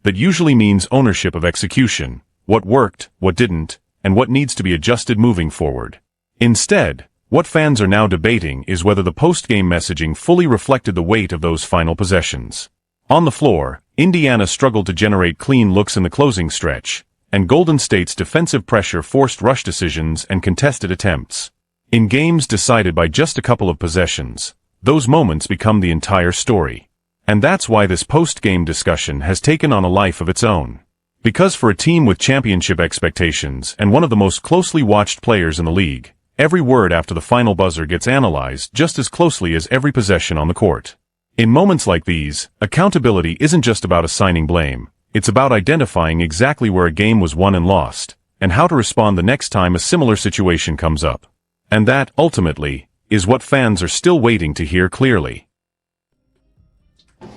that usually means ownership of execution, what worked, what didn't, and what needs to be adjusted moving forward. Instead, what fans are now debating is whether the post-game messaging fully reflected the weight of those final possessions. On the floor, Indiana struggled to generate clean looks in the closing stretch, and Golden State's defensive pressure forced rush decisions and contested attempts. In games decided by just a couple of possessions, those moments become the entire story. And that's why this post-game discussion has taken on a life of its own. Because for a team with championship expectations and one of the most closely watched players in the league, every word after the final buzzer gets analyzed just as closely as every possession on the court. In moments like these, accountability isn't just about assigning blame, it's about identifying exactly where a game was won and lost, and how to respond the next time a similar situation comes up. And that, ultimately, is what fans are still waiting to hear clearly.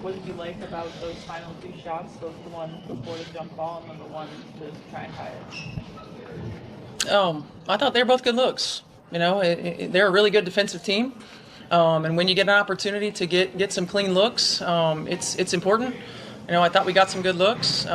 What did you like about those final two shots, both the one before the jump ball and then the one to try and tie it? I thought they were both good looks. They're a really good defensive team, and when you get an opportunity to get some clean looks, it's important. I thought we got some good looks.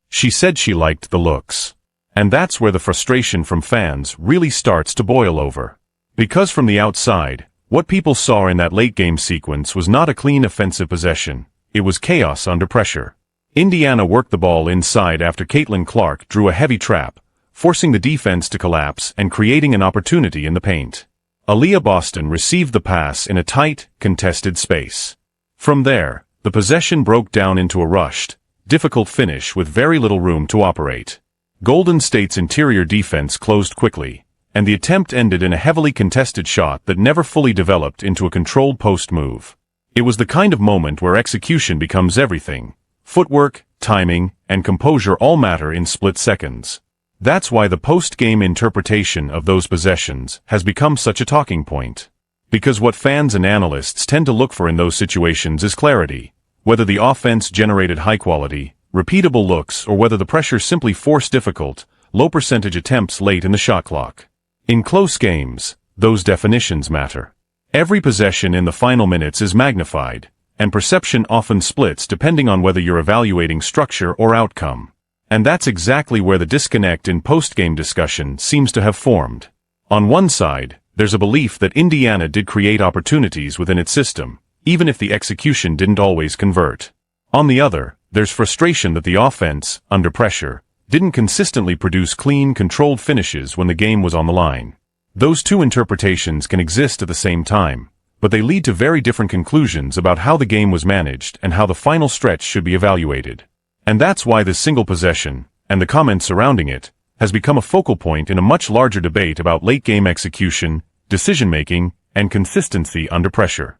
She said she liked the looks. And that's where the frustration from fans really starts to boil over. Because from the outside, what people saw in that late-game sequence was not a clean offensive possession, it was chaos under pressure. Indiana worked the ball inside after Caitlin Clark drew a heavy trap, forcing the defense to collapse and creating an opportunity in the paint. Aliyah Boston received the pass in a tight, contested space. From there, the possession broke down into a rushed, difficult finish with very little room to operate. Golden State's interior defense closed quickly, and the attempt ended in a heavily contested shot that never fully developed into a controlled post move. It was the kind of moment where execution becomes everything. Footwork, timing, and composure all matter in split seconds. That's why the post-game interpretation of those possessions has become such a talking point. Because what fans and analysts tend to look for in those situations is clarity, whether the offense generated high-quality, repeatable looks or whether the pressure simply forced difficult, low-percentage attempts late in the shot clock. In close games, those definitions matter. Every possession in the final minutes is magnified, and perception often splits depending on whether you're evaluating structure or outcome. And that's exactly where the disconnect in post-game discussion seems to have formed. On one side, there's a belief that Indiana did create opportunities within its system, even if the execution didn't always convert. On the other, there's frustration that the offense, under pressure, didn't consistently produce clean, controlled finishes when the game was on the line. Those two interpretations can exist at the same time, but they lead to very different conclusions about how the game was managed and how the final stretch should be evaluated. And that's why this single possession, and the comments surrounding it, has become a focal point in a much larger debate about late-game execution, decision-making, and consistency under pressure.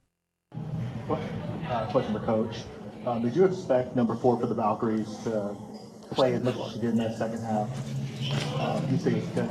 Question for Coach. Did you expect number 4 for the Valkyries to play as much as she did in that second half? You think it's good?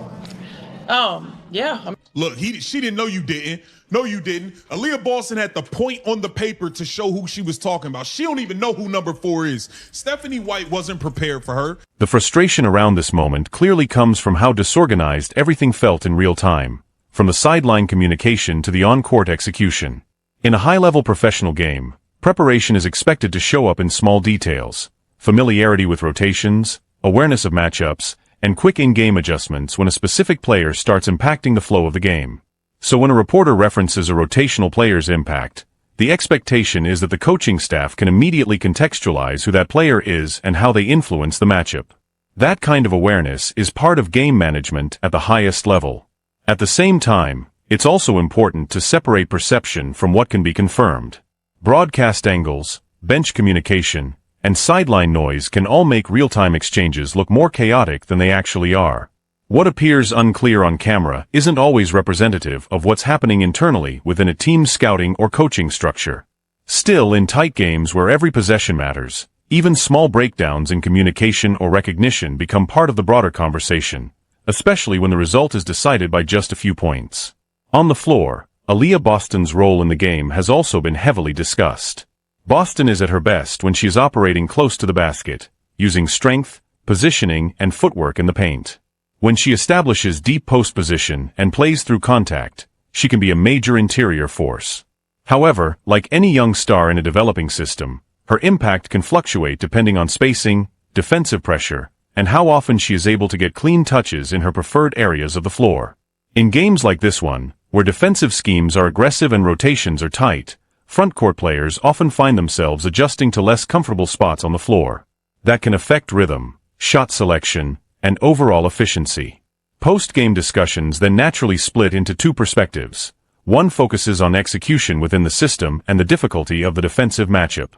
Yeah. Look, she didn't know you didn't. No, you didn't. Aliyah Boston had the point on the paper to show who she was talking about. She don't even know who number 4 is. Stephanie White wasn't prepared for her. The frustration around this moment clearly comes from how disorganized everything felt in real time, from the sideline communication to the on-court execution. In a high-level professional game, preparation is expected to show up in small details: familiarity with rotations, awareness of matchups, and quick in-game adjustments when a specific player starts impacting the flow of the game. So when a reporter references a rotational player's impact, the expectation is that the coaching staff can immediately contextualize who that player is and how they influence the matchup. That kind of awareness is part of game management at the highest level. At the same time, it's also important to separate perception from what can be confirmed. Broadcast angles, bench communication, and sideline noise can all make real-time exchanges look more chaotic than they actually are. What appears unclear on camera isn't always representative of what's happening internally within a team's scouting or coaching structure. Still, in tight games where every possession matters, even small breakdowns in communication or recognition become part of the broader conversation, especially when the result is decided by just a few points. On the floor, Aliyah Boston's role in the game has also been heavily discussed. Boston is at her best when she is operating close to the basket, using strength, positioning, and footwork in the paint. When she establishes deep post position and plays through contact, she can be a major interior force. However, like any young star in a developing system, Her impact can fluctuate depending on spacing, defensive pressure, and how often she is able to get clean touches in her preferred areas of the floor. In games like this one, where defensive schemes are aggressive and rotations are tight, frontcourt players often find themselves adjusting to less comfortable spots on the floor. That can affect rhythm, shot selection, and overall efficiency. Post-game discussions then naturally split into two perspectives. One focuses on execution within the system and the difficulty of the defensive matchup.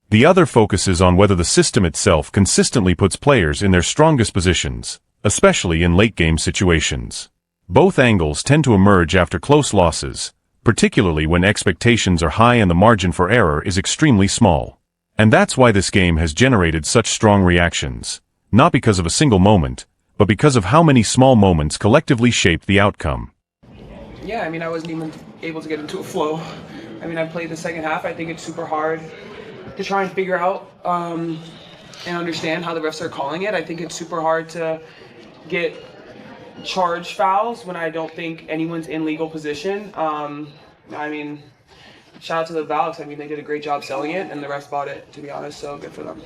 The other focuses on whether the system itself consistently puts players in their strongest positions, especially in late-game situations. Both angles tend to emerge after close losses, particularly when expectations are high and the margin for error is extremely small. And that's why this game has generated such strong reactions, not because of a single moment, but because of how many small moments collectively shaped the outcome. Yeah, I mean, I wasn't even able to get into a flow. I mean, I played the second half. I think it's super hard to try and figure out and understand how the refs are calling it. I think it's super hard to get charge fouls when I don't think anyone's in legal position. I mean, shout out to the Valks. I mean, they did a great job selling it, and the refs bought it, to be honest, so good for them.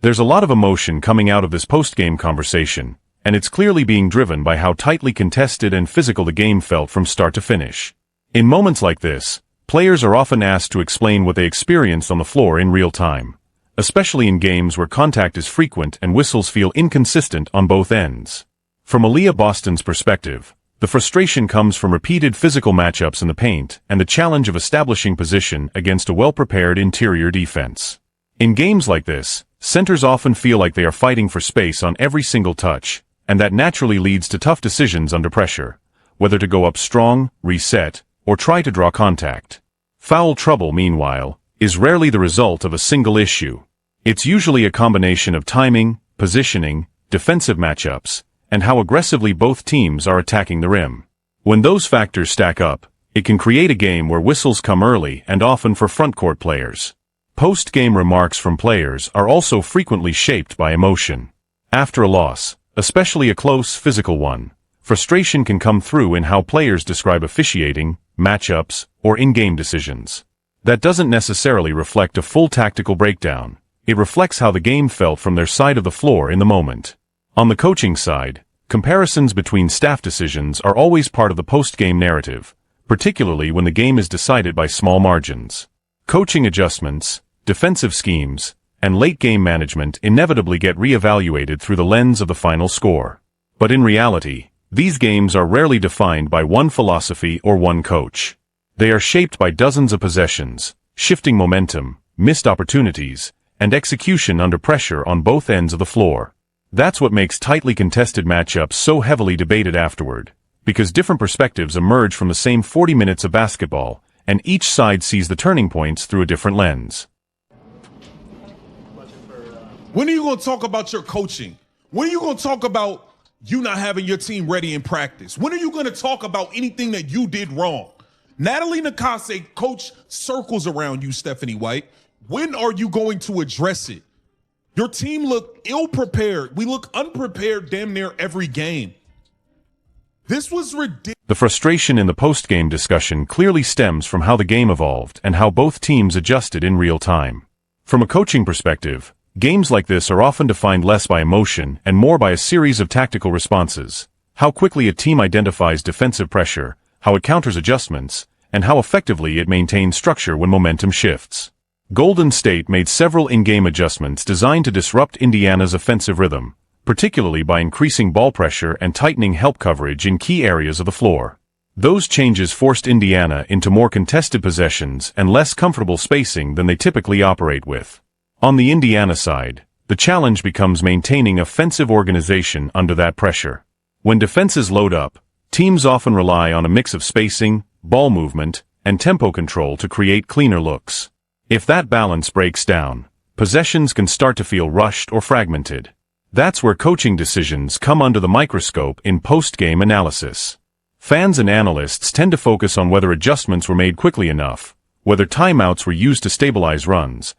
There's a lot of emotion coming out of this post-game conversation, and it's clearly being driven by how tightly contested and physical the game felt from start to finish. In moments like this, players are often asked to explain what they experienced on the floor in real time, especially in games where contact is frequent and whistles feel inconsistent on both ends. From Aliyah Boston's perspective, the frustration comes from repeated physical matchups in the paint and the challenge of establishing position against a well-prepared interior defense. In games like this, centers often feel like they are fighting for space on every single touch, and that naturally leads to tough decisions under pressure, whether to go up strong, reset, or try to draw contact. Foul trouble, meanwhile, is rarely the result of a single issue. It's usually a combination of timing, positioning, defensive matchups, and how aggressively both teams are attacking the rim. When those factors stack up, it can create a game where whistles come early and often for frontcourt players. Post-game remarks from players are also frequently shaped by emotion. After a loss, especially a close physical one, frustration can come through in how players describe officiating, matchups, or in-game decisions. That doesn't necessarily reflect a full tactical breakdown. It reflects how the game felt from their side of the floor in the moment. On the coaching side, comparisons between staff decisions are always part of the post-game narrative, particularly when the game is decided by small margins. Coaching adjustments, defensive schemes, and late-game management inevitably get re-evaluated through the lens of the final score. But in reality, these games are rarely defined by one philosophy or one coach. They are shaped by dozens of possessions, shifting momentum, missed opportunities, and execution under pressure on both ends of the floor. That's what makes tightly contested matchups so heavily debated afterward, because different perspectives emerge from the same 40 minutes of basketball, and each side sees the turning points through a different lens. When are you going to talk about your coaching? When are you going to talk about you not having your team ready in practice? When are you going to talk about anything that you did wrong? Natalie Nakase, coach circles around you, Stephanie White. When are you going to address it? Your team looked ill-prepared. We look unprepared damn near every game. This was ridiculous. The frustration in the post-game discussion clearly stems from how the game evolved and how both teams adjusted in real time. From a coaching perspective, games like this are often defined less by emotion and more by a series of tactical responses. How quickly a team identifies defensive pressure, how it counters adjustments, and how effectively it maintains structure when momentum shifts. Golden State made several in-game adjustments designed to disrupt Indiana's offensive rhythm, particularly by increasing ball pressure and tightening help coverage in key areas of the floor. Those changes forced Indiana into more contested possessions and less comfortable spacing than they typically operate with. On the Indiana side, the challenge becomes maintaining offensive organization under that pressure. When defenses load up, teams often rely on a mix of spacing, ball movement, and tempo control to create cleaner looks. If that balance breaks down, possessions can start to feel rushed or fragmented. That's where coaching decisions come under the microscope in post-game analysis. Fans and analysts tend to focus on whether adjustments were made quickly enough, whether timeouts were used to stabilize runs,